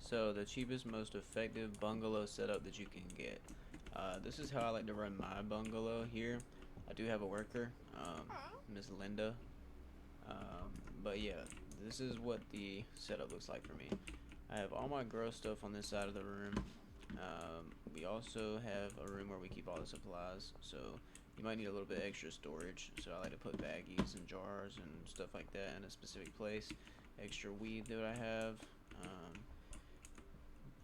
So the cheapest, most effective bungalow setup that you can get. This is how I like to run my bungalow here. I do have a worker, Miss Linda. But yeah, this is what the setup looks like for me. I have all my grow stuff on this side of the room. We also have a room where we keep all the supplies, so you might need a little bit extra storage. So I like to put baggies and jars and stuff like that in a specific place. Extra weed that I have.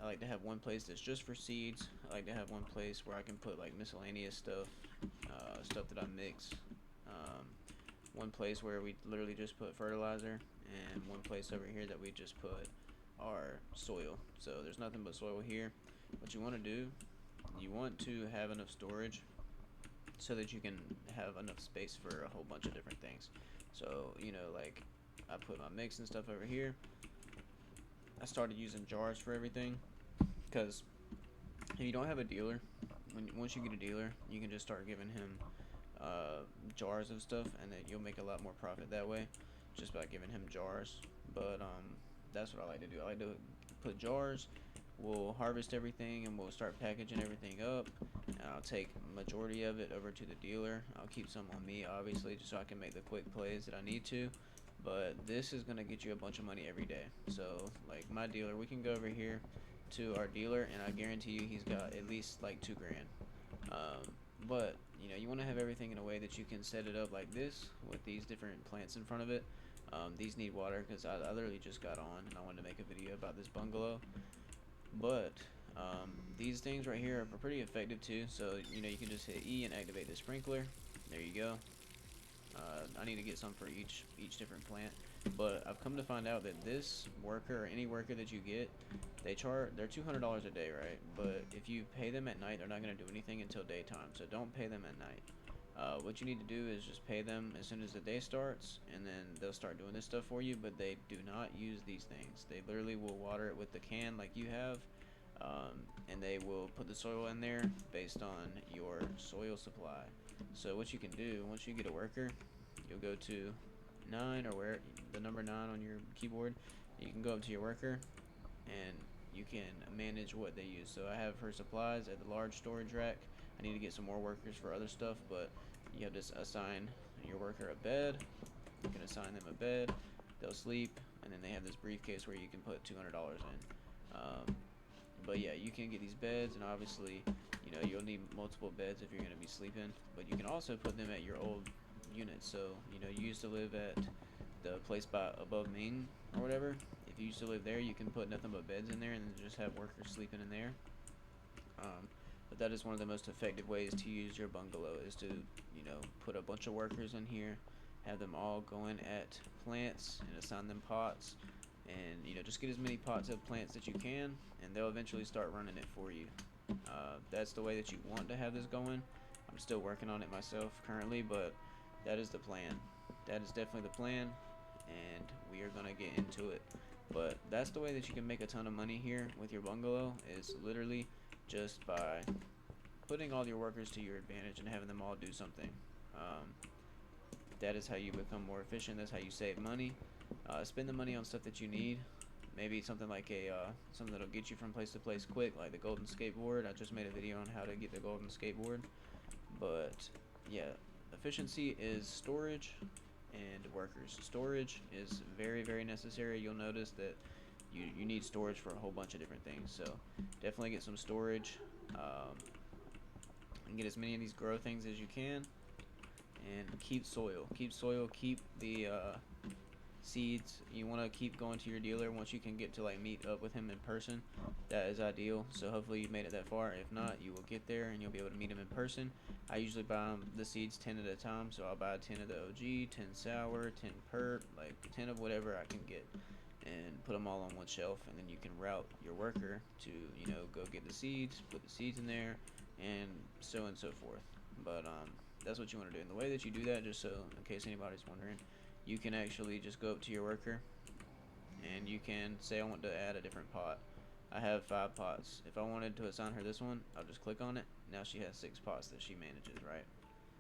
I like to have one place that's just for seeds. I like to have one place where I can put like miscellaneous stuff, stuff that I mix. Um, one place where we literally just put fertilizer, and one place over here that we just put our soil. So there's nothing but soil here. What you want to do, you want to have enough storage so that you can have enough space for a whole bunch of different things. So, like I put my mix and stuff over here. I started using jars for everything because if you don't have a dealer, once you get a dealer, you can just start giving him jars of stuff, and then you'll make a lot more profit that way, just by giving him jars. But that's what I like to do. I like to put jars. We'll harvest everything, and we'll start packaging everything up. And I'll take majority of it over to the dealer. I'll keep some on me, obviously, just so I can make the quick plays that I need to. But this is gonna get you a bunch of money every day. So, like my dealer, we can go over here to our dealer, and I guarantee you he's got at least like 2 grand. But you want to have everything in a way that you can set it up like this with these different plants in front of it. These need water because I literally just got on and I wanted to make a video about this bungalow. But these things right here are pretty effective too. So you can just hit E and activate the sprinkler. There you go. I need to get some for each different plant, but I've come to find out that this worker or any worker that you get, they're $200 a day, right? But if you pay them at night, they're not gonna do anything until daytime. So don't pay them at night. What you need to do is just pay them as soon as the day starts, and then they'll start doing this stuff for you. But they do not use these things. They literally will water it with the can like you have, and they will put the soil in there based on your soil supply. So what you can do once you get a worker, you'll go to 9 or where the number 9 on your keyboard. You can go up to your worker, and you can manage what they use. So I have her supplies at the large storage rack. I need to get some more workers for other stuff, but you have to assign your worker a bed. You can assign them a bed. They'll sleep, and then they have this briefcase where you can put $200 in. But yeah, you can get these beds, and obviously, you'll need multiple beds if you're going to be sleeping. But you can also put them at your old unit. So you used to live at the place by above Main or whatever. If you used to live there, you can put nothing but beds in there and then just have workers sleeping in there. But that is one of the most effective ways to use your bungalow, is to put a bunch of workers in here, have them all going at plants and assign them pots, and just get as many pots of plants that you can, and they'll eventually start running it for you. That's the way that you want to have this going. I'm still working on it myself currently, but that is the plan. That is definitely the plan, and we are gonna get into it. But that's the way that you can make a ton of money here with your bungalow, is literally just by putting all your workers to your advantage and having them all do something. That is how you become more efficient. That's how you save money. Spend the money on stuff that you need. Maybe something like something that'll get you from place to place quick, like the golden skateboard. I just made a video on how to get the golden skateboard. But yeah, efficiency is storage and workers. Storage is very, very necessary. You'll notice that you need storage for a whole bunch of different things. So definitely get some storage, and get as many of these grow things as you can. And keep soil. Keep soil. Keep the seeds. You want to keep going to your dealer once you can get to like meet up with him in person. That is ideal. So hopefully you made it that far. If not, you will get there and you'll be able to meet him in person. I usually buy the seeds 10 at a time, so I'll buy 10 of the OG, 10 sour, 10 perp, like 10 of whatever I can get, and put them all on one shelf. And then you can route your worker to go get the seeds, put the seeds in there, and so forth. But that's what you want to do. And the way that you do that, just so in case anybody's wondering, you can actually just go up to your worker and you can say I want to add a different pot. I have 5 pots. If I wanted to assign her this one, I'll just click on it. Now she has 6 pots that she manages, right?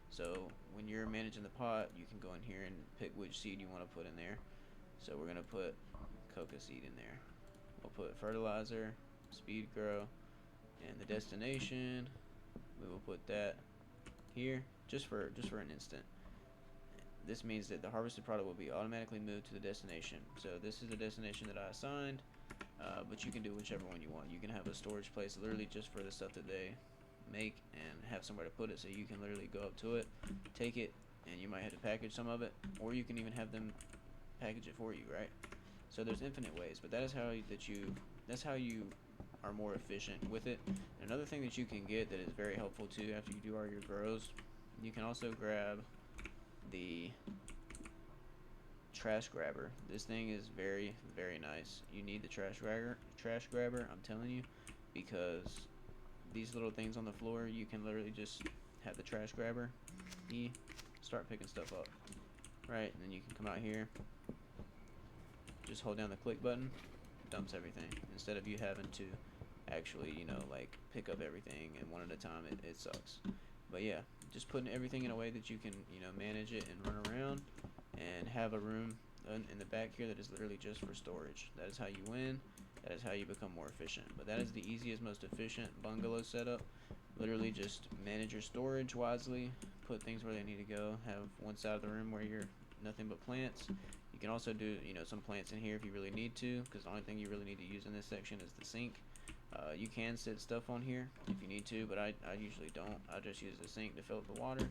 So when you're managing the pot, you can go in here and pick which seed you want to put in there. So we're going to put coca seed in there. we'll put fertilizer, speed grow, and the destination, we will put that here just for an instant. This means that the harvested product will be automatically moved to the destination. So this is the destination that I assigned, but you can do whichever one you want. You can have a storage place literally just for the stuff that they make and have somewhere to put it, so you can literally go up to it, take it, and you might have to package some of it, or you can even have them package it for you, right? So there's infinite ways, but that's how you are more efficient with it. And another thing that you can get that is very helpful too after you do all your grows, you can also grab the trash grabber. This thing is very, very nice. You need the trash grabber, I'm telling you, because these little things on the floor, you can literally just have the trash grabber start picking stuff up, right? And then you can come out here, just hold down the click button, dumps everything, instead of you having to actually, you know, like pick up everything and one at a time. It sucks. But yeah, just putting everything in a way that you can, you know, manage it and run around and have a room in the back here that is literally just for storage. That is how you win. That is how you become more efficient. But that is the easiest, most efficient bungalow setup. Literally just manage your storage wisely, put things where they need to go, have one side of the room where you're nothing but plants. You can also do, you know, some plants in here if you really need to, because the only thing you really need to use in this section is the sink. You can set stuff on here if you need to, but I usually don't. I just use the sink to fill up the water,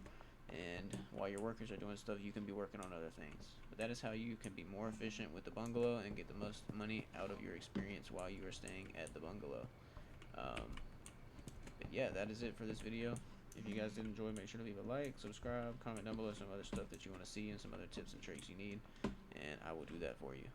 and while your workers are doing stuff, you can be working on other things. But that is how you can be more efficient with the bungalow and get the most money out of your experience while you are staying at the bungalow. But yeah, that is it for this video. If you guys did enjoy, make sure to leave a like, subscribe, comment down below some other stuff that you want to see and some other tips and tricks you need, and I will do that for you.